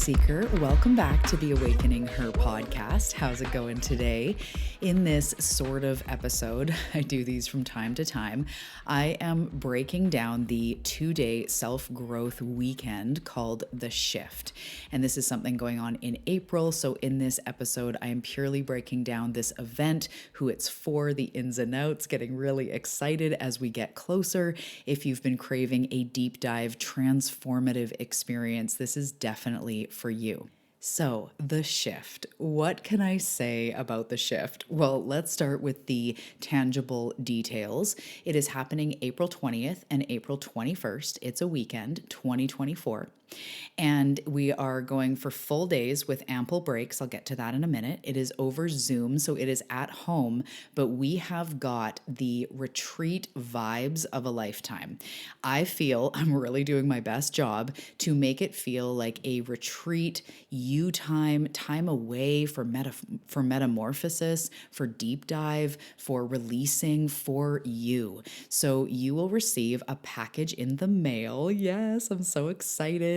Seeker. Welcome back to the Awakening Her podcast. How's it going today? In this sort of episode, I do these from time to time, I am breaking down the 2-day self-growth weekend called The Shift. And this is something going on in April. So in this episode, I am purely breaking down this event, who it's for, the ins and outs, getting really excited as we get closer. If you've been craving a deep dive, transformative experience, this is definitely for you. So, the shift. What can I say about the shift? Well, let's start with the tangible details. It is happening April 20th and April 21st. It's a weekend, 2024. And we are going for full days with ample breaks. I'll get to that in a minute. It is over Zoom, so it is at home, but we have got the retreat vibes of a lifetime. I feel I'm really doing my best job to make it feel like a retreat, you time away for metamorphosis, for deep dive, for releasing, for you. So you will receive a package in the mail. Yes, I'm so excited.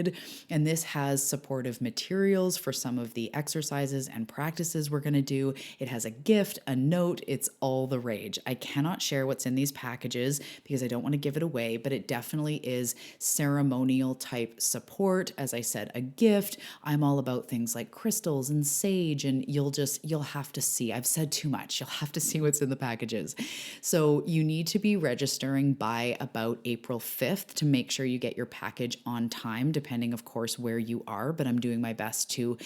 And this has supportive materials for some of the exercises and practices we're going to do. It has a gift, a note. It's all the rage. I cannot share what's in these packages because I don't want to give it away, but it definitely is ceremonial type support. As I said, a gift. I'm all about things like crystals and sage, and you'll have to see. I've said too much. You'll have to see what's in the packages. So you need to be registering by about April 5th to make sure you get your package on time, depending, of course, where you are, but I'm doing my best to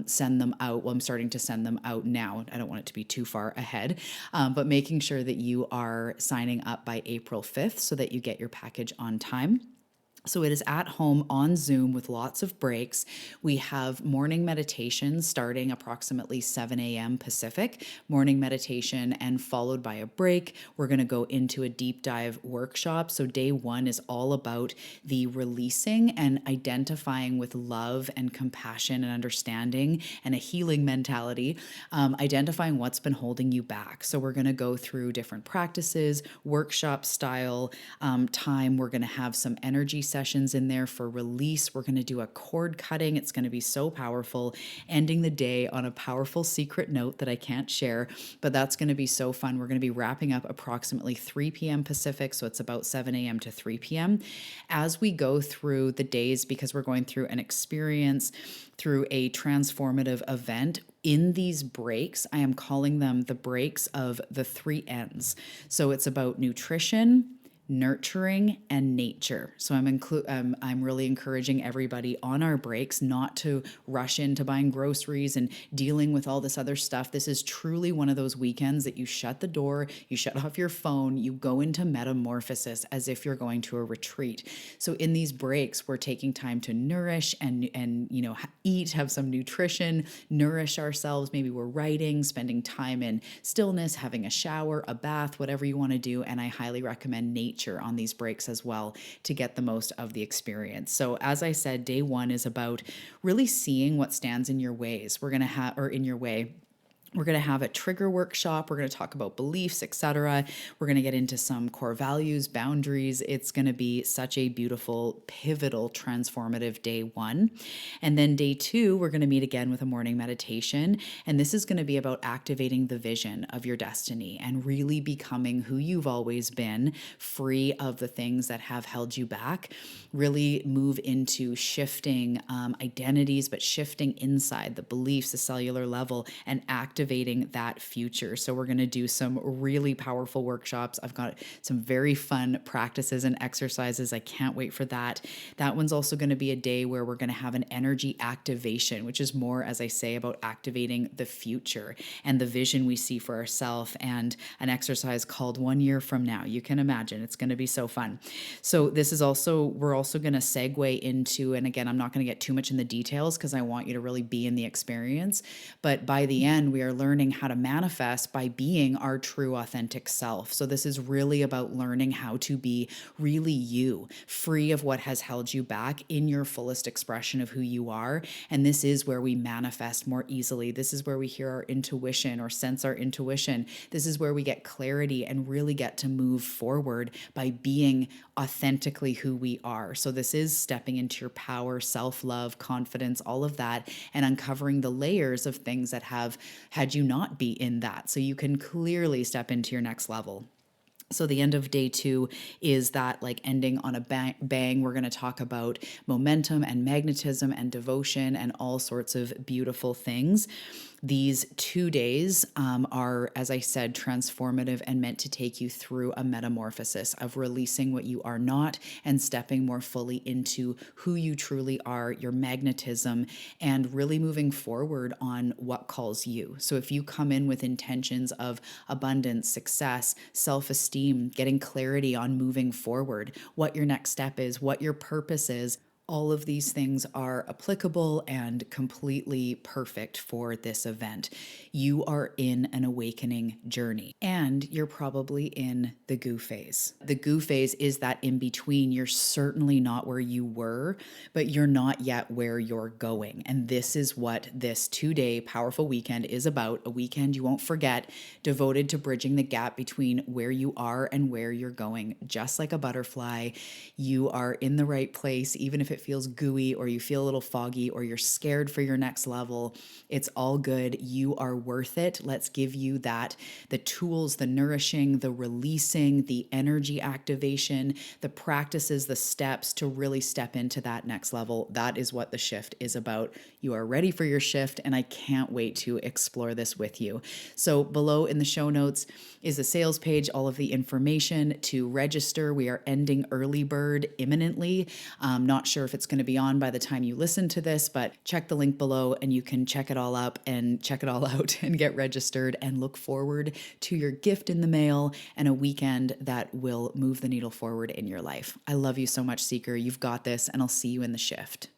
send them out. Well, I'm starting to send them out now. I don't want it to be too far ahead, but making sure that you are signing up by April 5th so that you get your package on time. So it is at home on Zoom with lots of breaks. We have morning meditation starting approximately 7 a.m. Pacific, morning meditation, and followed by a break. We're going to go into a deep dive workshop. So day one is all about the releasing and identifying with love and compassion and understanding and a healing mentality, identifying what's been holding you back. So we're going to go through different practices, workshop style time. We're going to have some energy sessions in there for release. We're going to do a cord cutting. It's going to be so powerful, ending the day on a powerful secret note that I can't share, but that's going to be so fun. We're going to be wrapping up approximately 3 p.m. Pacific, so it's about 7 a.m. to 3 p.m. As we go through the days, because we're going through an experience, through a transformative event, in these breaks, I am calling them the breaks of the 3 N's. So it's about nutrition, nurturing, and nature. So I'm really encouraging everybody on our breaks not to rush into buying groceries and dealing with all this other stuff. This is truly one of those weekends that you shut the door, you shut off your phone, you go into metamorphosis as if you're going to a retreat. So in these breaks, we're taking time to nourish and eat, have some nutrition, nourish ourselves. Maybe we're writing, spending time in stillness, having a shower, a bath, whatever you want to do. And I highly recommend nature on these breaks as well to get the most of the experience. So as I said, day one is about really seeing what stands in your ways. We're going to have, or in your way. We're going to have a trigger workshop. We're going to talk about beliefs, etc. We're going to get into some core values, boundaries. It's going to be such a beautiful, pivotal, transformative day one. And then day two, we're going to meet again with a morning meditation. And this is going to be about activating the vision of your destiny and really becoming who you've always been, free of the things that have held you back. Really move into shifting identities, but shifting inside the beliefs, the cellular level, and activating that future. So we're going to do some really powerful workshops. I've got some very fun practices and exercises. I can't wait for that. That one's also going to be a day where we're going to have an energy activation, which is more, as I say, about activating the future and the vision we see for ourselves, and an exercise called 1 year from now. You can imagine it's going to be so fun. So this is we're also going to segue into, and again, I'm not going to get too much in the details because I want you to really be in the experience, but by the end, we are learning how to manifest by being our true authentic self. So this is really about learning how to be really you, free of what has held you back, in your fullest expression of who you are. And this is where we manifest more easily. This is where we hear our intuition or sense our intuition. This is where we get clarity and really get to move forward by being authentically who we are. So this is stepping into your power, self-love, confidence, all of that, and uncovering the layers of things that have had you not be in that. So you can clearly step into your next level. So the end of day 2 is that like ending on a bang. We're going to talk about momentum and magnetism and devotion and all sorts of beautiful things. These 2 days are, as I said, transformative and meant to take you through a metamorphosis of releasing what you are not and stepping more fully into who you truly are, your magnetism, and really moving forward on what calls you. So if you come in with intentions of abundance, success, self-esteem, getting clarity on moving forward, what your next step is, what your purpose is, all of these things are applicable and completely perfect for this event. You are in an awakening journey, and you're probably in the goo phase. The goo phase is that in between. You're certainly not where you were, but you're not yet where you're going. And this is what this 2-day powerful weekend is about. A weekend you won't forget, devoted to bridging the gap between where you are and where you're going. Just like a butterfly, you are in the right place, even if it feels gooey or you feel a little foggy or you're scared for your next level. It's all good. You are worth it. Let's give you that, the tools, the nourishing, the releasing, the energy activation, the practices, the steps to really step into that next level. That is what the shift is about. You are ready for your shift, and I can't wait to explore this with you. So below in the show notes is the sales page, all of the information to register. We are ending early bird imminently. Not sure if it's going to be on by the time you listen to this, but check the link below and you can check it all up and check it all out and get registered and look forward to your gift in the mail and a weekend that will move the needle forward in your life. I love you so much, Seeker. You've got this, and I'll see you in the shift.